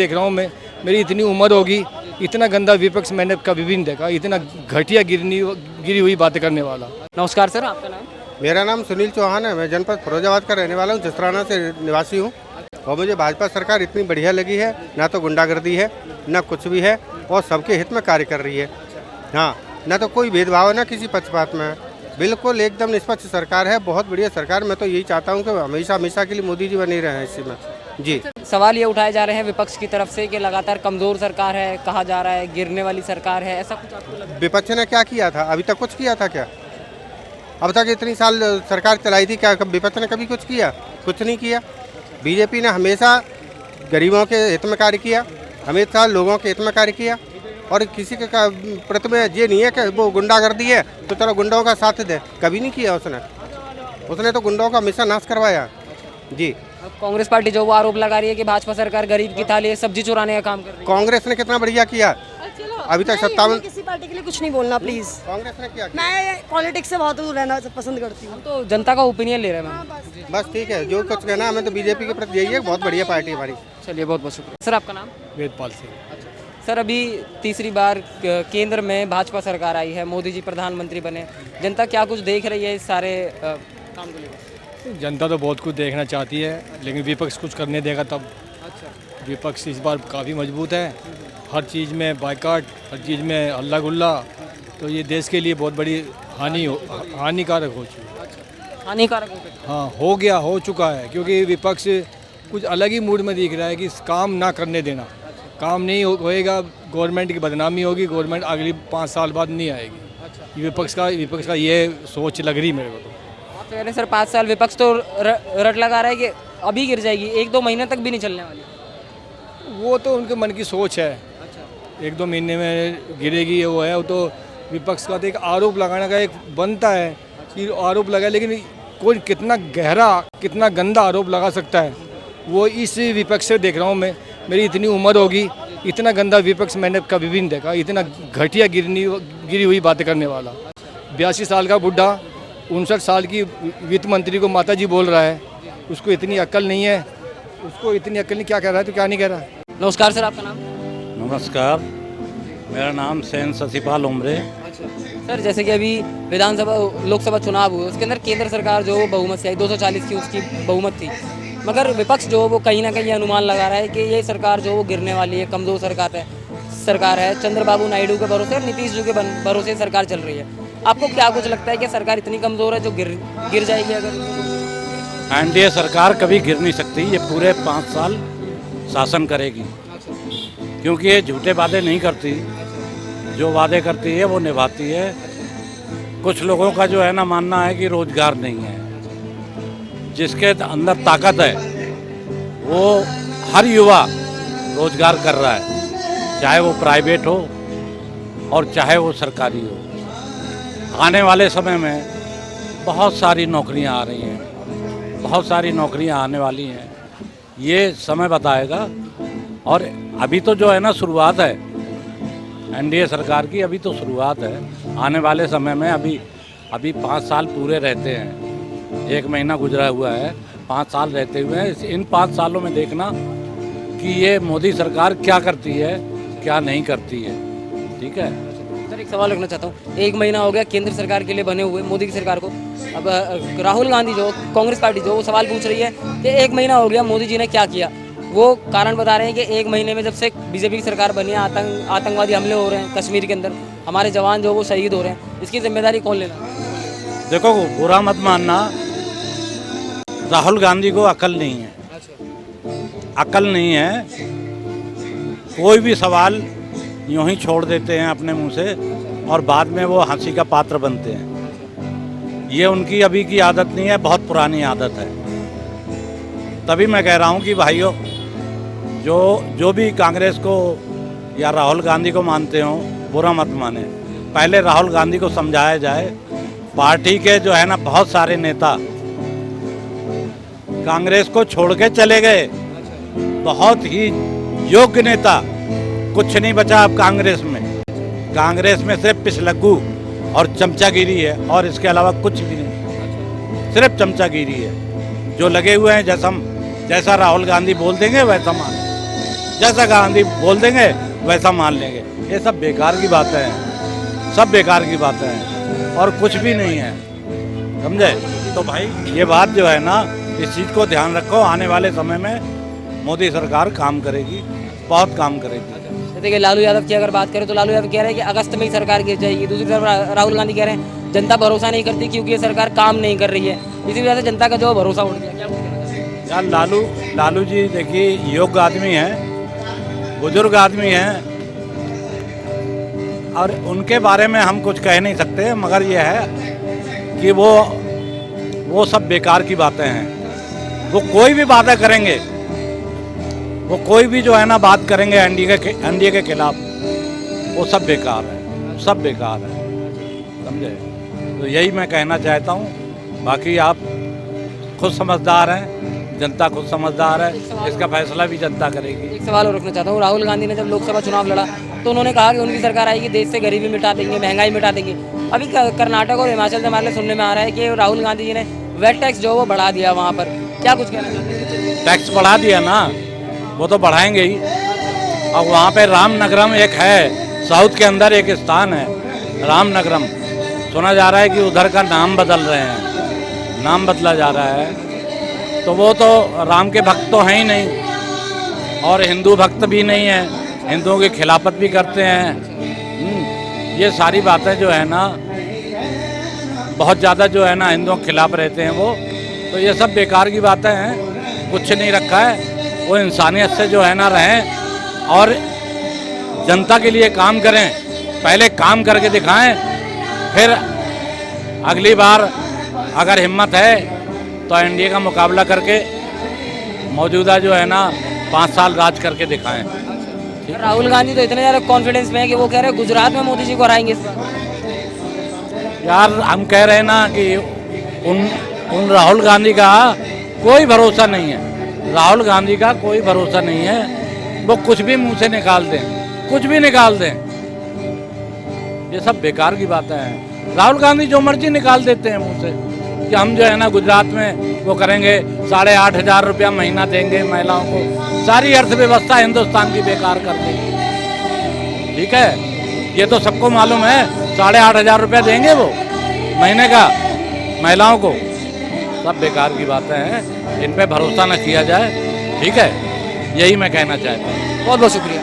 देख रहा हूँ मैं, मेरी इतनी उम्र होगी, इतना गंदा विपक्ष मैंने कभी भी नहीं देखा, इतना घटिया गिरी हुई बातें करने वाला। नमस्कार सर, आपका नाम? मेरा नाम सुनील चौहान है। मैं जनपद फिरोजाबाद का रहने वाला हूँ, जसराना से निवासी हूँ। और मुझे भाजपा सरकार इतनी बढ़िया लगी है, ना तो गुंडागर्दी है ना कुछ भी है, और सबके हित में कार्य कर रही है। हाँ, ना तो कोई भेदभाव है ना किसी पक्षपात में है, बिल्कुल एकदम निष्पक्ष सरकार है, बहुत बढ़िया सरकार। मैं तो यही चाहता हूँ कि हमेशा हमेशा के लिए मोदी जी बने रहे हैं इसी में जी। सवाल ये उठाए जा रहे हैं विपक्ष की तरफ से कि लगातार कमजोर सरकार है, कहा जा रहा है गिरने वाली सरकार है, ऐसा कुछ आपको लगता है? विपक्ष ने क्या किया था? अभी तक कुछ किया था क्या? अब तक इतनी साल सरकार चलाई थी, क्या विपक्ष ने कभी कुछ किया? कुछ नहीं किया। बीजेपी ने हमेशा गरीबों के हित में कार्य किया, हमेशा लोगों के हित में कार्य किया, और किसी के प्रति में ये नहीं है कि वो गुंडागर्दी है तो चलो गुंडों का साथ दे, कभी नहीं किया उसने तो गुंडों का हमेशा नाश करवाया जी। अब कांग्रेस पार्टी जो वो आरोप लगा रही है कि भाजपा सरकार गरीब की थाली सब्जी चुराने का काम कर रही है। कांग्रेस ने कितना बढ़िया किया अभी तक 57। किसी पार्टी के लिए कुछ नहीं बोलना प्लीज। कांग्रेस ने क्या किया? मैं पॉलिटिक्स से बहुत दूर रहना पसंद करती हूँ। हम तो जनता का ओपिनियन ले रहे हैं मैम। बस ठीक है, जो कुछ कहना हमें तो बीजेपी के प्रति यही है, बहुत बढ़िया पार्टी हमारी। चलिए, बहुत बहुत शुक्रिया सर। आपका नाम? वेदपाल सिंह। सर, अभी तीसरी बार केंद्र में भाजपा सरकार आई है, मोदी जी प्रधानमंत्री बने, जनता क्या कुछ देख रही है इस सारे काम को लेकर? जनता तो बहुत कुछ देखना चाहती है, लेकिन विपक्ष कुछ करने देगा तब। अच्छा, विपक्ष इस बार काफ़ी मजबूत है, हर चीज़ में बायकॉट, हर चीज़ में हल्ला गुल्ला, तो ये देश के लिए बहुत बड़ी हानिकारक हो चुकी है। हानिकारक हो सकता है। हाँ, हो चुका है, क्योंकि विपक्ष कुछ अलग ही मूड में दिख रहा है कि काम ना करने देना। काम नहीं होएगा, गवर्नमेंट की बदनामी होगी, गवर्नमेंट अगली 5 साल बाद नहीं आएगी। विपक्ष का ये सोच लग रही मेरे को। तो आप कह रहे हैं सर 5 साल विपक्ष तो रट लगा रहा है कि अभी गिर जाएगी, 1-2 महीने तक भी नहीं चलने वाली। वो तो उनके मन की सोच है, 1-2 महीने में गिरेगी, ये वो है। वो तो विपक्ष का तो एक आरोप लगाने का एक बनता है कि आरोप लगाए, लेकिन कोई कितना गहरा कितना गंदा आरोप लगा सकता है, वो इस विपक्ष से देख रहा हूँ मैं। मेरी इतनी उम्र होगी, इतना गंदा विपक्ष मैंने कभी भी नहीं देखा, इतना घटिया गिरी हुई बातें करने वाला। 82 साल का बुढ़ा 59 साल की वित्त मंत्री को माता जी बोल रहा है, उसको इतनी अक्ल नहीं है, क्या कह रहा है तो क्या नहीं कह रहा है। नमस्कार सर, आपका नाम? नमस्कार, मेरा नाम सैन शशिपाल उमरे। सर, जैसे कि अभी विधानसभा लोकसभा चुनाव हुए, उसके अंदर केंद्र सरकार जो बहुमत से आई, 240 की उसकी बहुमत थी, मगर विपक्ष जो वो कहीं ना कहीं अनुमान लगा रहा है कि ये सरकार जो वो गिरने वाली है, कमज़ोर सरकार है, चंद्रबाबू नायडू के भरोसे और नीतीश जी के भरोसे सरकार चल रही है। आपको क्या कुछ लगता है कि सरकार इतनी कमज़ोर है जो गिर जाएगी? अगर एनडीए सरकार कभी गिर नहीं सकती, ये पूरे 5 साल शासन करेगी, क्योंकि ये झूठे वादे नहीं करती, जो वादे करती है वो निभाती है। कुछ लोगों का जो है ना मानना है कि रोजगार नहीं है, जिसके अंदर ताकत है वो हर युवा रोजगार कर रहा है, चाहे वो प्राइवेट हो और चाहे वो सरकारी हो। आने वाले समय में बहुत सारी नौकरियां आ रही हैं, बहुत सारी नौकरियां आने वाली हैं, ये समय बताएगा। और अभी तो जो है ना शुरुआत है एनडीए सरकार की, अभी तो शुरुआत है। आने वाले समय में अभी 5 साल पूरे रहते हैं, 1 महीना गुजरा हुआ है, 5 साल रहते हुए हैं। इन 5 सालों में देखना कि ये मोदी सरकार क्या करती है क्या नहीं करती है। ठीक है सर, एक सवाल रखना चाहता हूँ। 1 महीना हो गया केंद्र सरकार के लिए बने हुए मोदी की सरकार को, अब राहुल गांधी जो कांग्रेस पार्टी जो वो सवाल पूछ रही है कि 1 महीना हो गया मोदी जी ने क्या किया। वो कारण बता रहे हैं कि 1 महीने में जब से बीजेपी की सरकार बनी है, आतंकवादी हमले हो रहे हैं कश्मीर के अंदर, हमारे जवान जो वो शहीद हो रहे हैं, इसकी जिम्मेदारी कौन लेना? देखो, बुरा मत मानना, राहुल गांधी को अकल नहीं है, अकल नहीं है। कोई भी सवाल यूं ही छोड़ देते हैं अपने मुंह से और बाद में वो हंसी का पात्र बनते हैं। ये उनकी अभी की आदत नहीं है, बहुत पुरानी आदत है। तभी मैं कह रहा हूं कि भाइयों, जो भी कांग्रेस को या राहुल गांधी को मानते हो, बुरा मत माने। पहले राहुल गांधी को समझाया जाए। पार्टी के जो है ना बहुत सारे नेता कांग्रेस को छोड़ के चले गए, बहुत ही योग्य नेता, कुछ नहीं बचा अब कांग्रेस में सिर्फ पिछलग्गू और चमचागिरी है, और इसके अलावा कुछ भी नहीं, सिर्फ चमचागिरी है। जो लगे हुए हैं जैसा राहुल गांधी बोल देंगे वैसा मान। जैसा गांधी बोल देंगे वैसा मान लेंगे। ये सब बेकार की बातें हैं, सब बेकार की बातें हैं और कुछ भी नहीं है, समझे। तो भाई ये बात जो है ना, इस चीज़ को ध्यान रखो, आने वाले समय में मोदी सरकार काम करेगी, बहुत काम करेगी। जैसे कि लालू यादव की अगर बात करें तो लालू यादव कह रहे हैं कि अगस्त में ही सरकार गिर जाएगी। दूसरी तरफ राहुल गांधी कह रहे हैं जनता भरोसा नहीं करती क्योंकि ये सरकार काम नहीं कर रही है, इसी वजह से जनता का जो भरोसा उठ गया। क्या कुछ कहना चाहते हैं? यार लालू जी देखिए योग्य आदमी हैं, बुजुर्ग आदमी हैं और उनके बारे में हम कुछ कह नहीं सकते, मगर ये है कि वो सब बेकार की बातें हैं। वो कोई भी बातें करेंगे, वो कोई भी जो है ना बात करेंगे एनडीए के खिलाफ, वो सब बेकार है, सब बेकार है, समझे। तो यही मैं कहना चाहता हूँ। बाकी आप खुद समझदार हैं, जनता खुद समझदार है, इसका फैसला भी जनता करेगी। एक सवाल और रखना चाहता हूँ। राहुल गांधी ने जब लोकसभा चुनाव लड़ा तो उन्होंने कहा कि उनकी सरकार आएगी, देश से गरीबी मिटा देंगे, महंगाई मिटा देंगे। अभी कर्नाटक और हिमाचल से हमारे सुनने में आ रहा है कि राहुल गांधी जी ने वेट टैक्स जो वो बढ़ा दिया वहाँ पर। क्या कुछ कहना चाहते हैं? टैक्स बढ़ा दिया ना, वो तो बढ़ाएंगे ही। और वहाँ पे रामनगरम एक है, साउथ के अंदर एक स्थान है रामनगरम, सुना जा रहा है कि उधर का नाम बदल रहे हैं, नाम बदला जा रहा है। तो वो तो राम के भक्त तो हैं ही नहीं और हिंदू भक्त भी नहीं है, हिंदुओं की खिलाफत भी करते हैं। ये सारी बातें जो है ना बहुत ज़्यादा जो है ना हिंदुओं के खिलाफ रहते हैं वो। तो ये सब बेकार की बातें हैं, कुछ नहीं रखा है। वो इंसानियत से जो है ना रहें और जनता के लिए काम करें, पहले काम करके दिखाएं, फिर अगली बार अगर हिम्मत है तो एनडीए का मुकाबला करके मौजूदा जो है ना 5 साल राज करके दिखाएं। राहुल गांधी तो इतने ज़्यादा कॉन्फिडेंस में है कि वो कह रहे हैं गुजरात में मोदी जी को हराएंगे इस बार। यार हम कह रहे हैं ना कि उन राहुल गांधी का कोई भरोसा नहीं है, राहुल गांधी का कोई भरोसा नहीं है। वो कुछ भी मुंह से निकाल दें, कुछ भी निकाल दें, ये सब बेकार की बातें हैं। राहुल गांधी जो मर्जी निकाल देते हैं मुंह से कि हम जो है ना गुजरात में वो करेंगे, 8,500 रुपया महीना देंगे महिलाओं को, सारी अर्थव्यवस्था हिंदुस्तान की बेकार कर देंगे। ठीक है, ये तो सबको मालूम है, 8,500 रुपया देंगे वो महीने का महिलाओं को। सब बेकार की बातें हैं, इन पे भरोसा न किया जाए। ठीक है, यही मैं कहना चाहता हूँ। बहुत बहुत शुक्रिया।